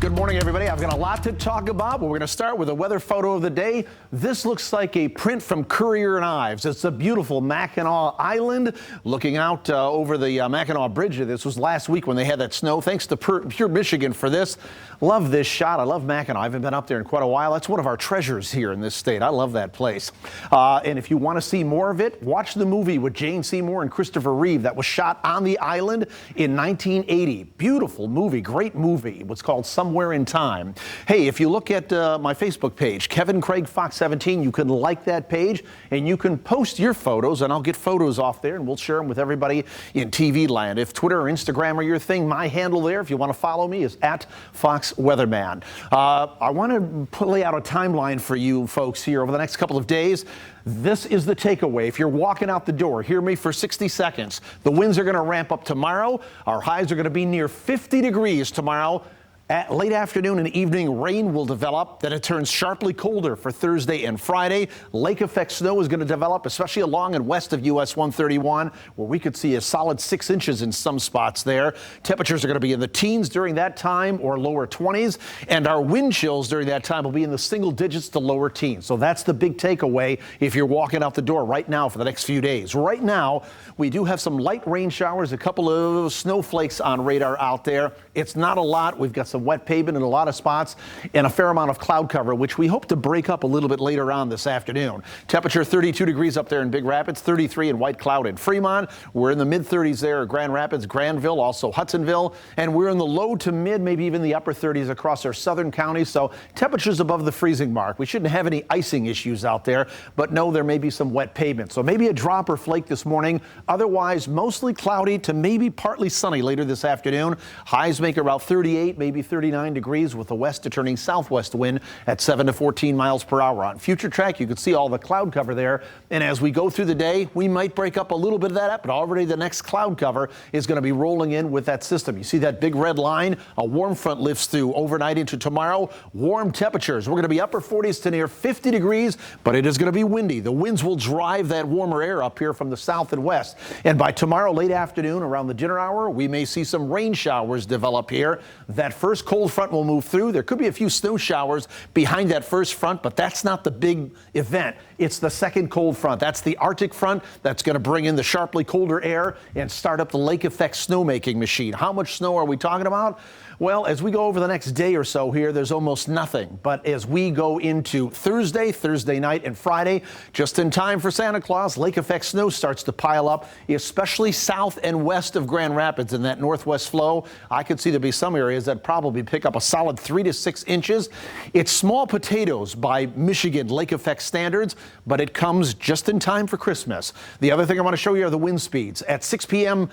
Good morning, everybody. I've got a lot to talk about, but we're going to start with a weather photo of the day. This looks like a print from Courier and Ives. It's a beautiful Mackinac Island looking out over the Mackinac Bridge. This was last week when they had that snow. Thanks to Pure Michigan for this. Love this shot. I love Mackinac. I haven't been up there in quite a while. That's one of our treasures here in this state. I love that place. And if you want to see more of it, watch the movie with Jane Seymour and Christopher Reeve that was shot on the island in 1980. Beautiful movie, great movie. What's called Somewhere in Time. Hey, if you look at my Facebook page, Kevin Craig Fox 17, you can like that page and you can post your photos, and I'll get photos off there and we'll share them with everybody in TV land. If Twitter or Instagram are your thing, my handle there, if you want to follow me, is @FoxWeatherman. I want to lay out a timeline for you folks here over the next couple of days. This is the takeaway. If you're walking out the door, hear me for 60 seconds. The winds are going to ramp up tomorrow. Our highs are going to be near 50 degrees tomorrow. At late afternoon and evening, rain will develop. Then it turns sharply colder for Thursday and Friday. Lake effect snow is going to develop, especially along and west of US 131, where we could see a solid 6 inches in some spots there. Temperatures are going to be in the teens during that time or lower 20s. And our wind chills during that time will be in the single digits to lower teens. So that's the big takeaway if you're walking out the door right now for the next few days. Right now, we do have some light rain showers, a couple of snowflakes on radar out there. It's not a lot. We've got some wet pavement in a lot of spots and a fair amount of cloud cover, which we hope to break up a little bit later on this afternoon. Temperature 32 degrees up there in Big Rapids, 33 in White Cloud and Fremont. We're in the mid-30s there at Grand Rapids, Granville, also Hudsonville, and we're in the low to mid, maybe even the upper 30s across our southern counties. So temperatures above the freezing mark. We shouldn't have any icing issues out there, but no, there may be some wet pavement. So maybe a drop or flake this morning. Otherwise, mostly cloudy to maybe partly sunny later this afternoon. Highs make about 38, maybe 39 degrees with a west to turning southwest wind at 7 to 14 miles per hour. On future track, you can see all the cloud cover there. And as we go through the day, we might break up a little bit of that up, but already the next cloud cover is going to be rolling in with that system. You see that big red line? A warm front lifts through overnight into tomorrow. Warm temperatures. We're going to be upper 40s to near 50 degrees, but it is going to be windy. The winds will drive that warmer air up here from the south and west. And by tomorrow late afternoon, around the dinner hour, we may see some rain showers develop here. That first cold front will move through. There could be a few snow showers behind that first front, but that's not the big event. It's the second cold front. That's the Arctic front that's going to bring in the sharply colder air and start up the lake effect snowmaking machine. How much snow are we talking about? Well, as we go over the next day or so here, there's almost nothing. But as we go into Thursday night, and Friday, just in time for Santa Claus, lake effect snow starts to pile up, especially south and west of Grand Rapids in that northwest flow. I could see there'd be some areas that probably pick up a solid 3 to 6 inches. It's small potatoes by Michigan lake effect standards, but it comes just in time for Christmas. The other thing I want to show you are the wind speeds. At 6 p.m.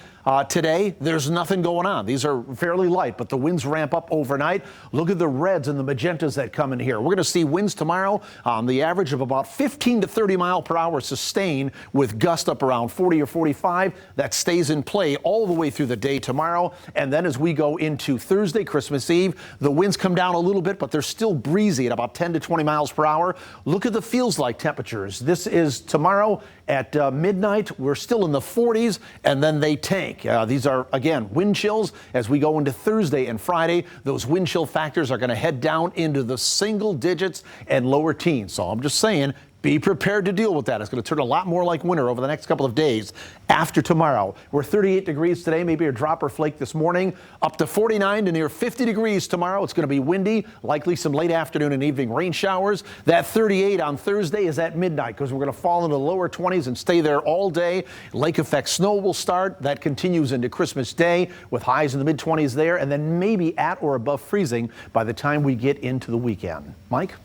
Today, there's nothing going on. These are fairly light, but the winds ramp up overnight. Look at the reds and the magentas that come in here. We're going to see winds tomorrow on the average of about 15 to 30 mile per hour sustained with gust up around 40 or 45. That stays in play all the way through the day tomorrow. And then as we go into Thursday, Christmas Eve, the winds come down a little bit, but they're still breezy at about 10 to 20 miles per hour. Look at the feels like temperatures. This is tomorrow at midnight. We're still in the 40s, and then they tank. These are, again, wind chills. As we go into Thursday and Friday, those wind chill factors are going to head down into the single digits and lower teens. So I'm just saying, be prepared to deal with that. It's going to turn a lot more like winter over the next couple of days after tomorrow. We're 38 degrees today, maybe a drop or flake this morning, up to 49 to near 50 degrees tomorrow. It's going to be windy, likely some late afternoon and evening rain showers. That 38 on Thursday is at midnight because we're going to fall into the lower 20s and stay there all day. Lake effect snow will start. That continues into Christmas Day with highs in the mid-20s there, and then maybe at or above freezing by the time we get into the weekend. Mike?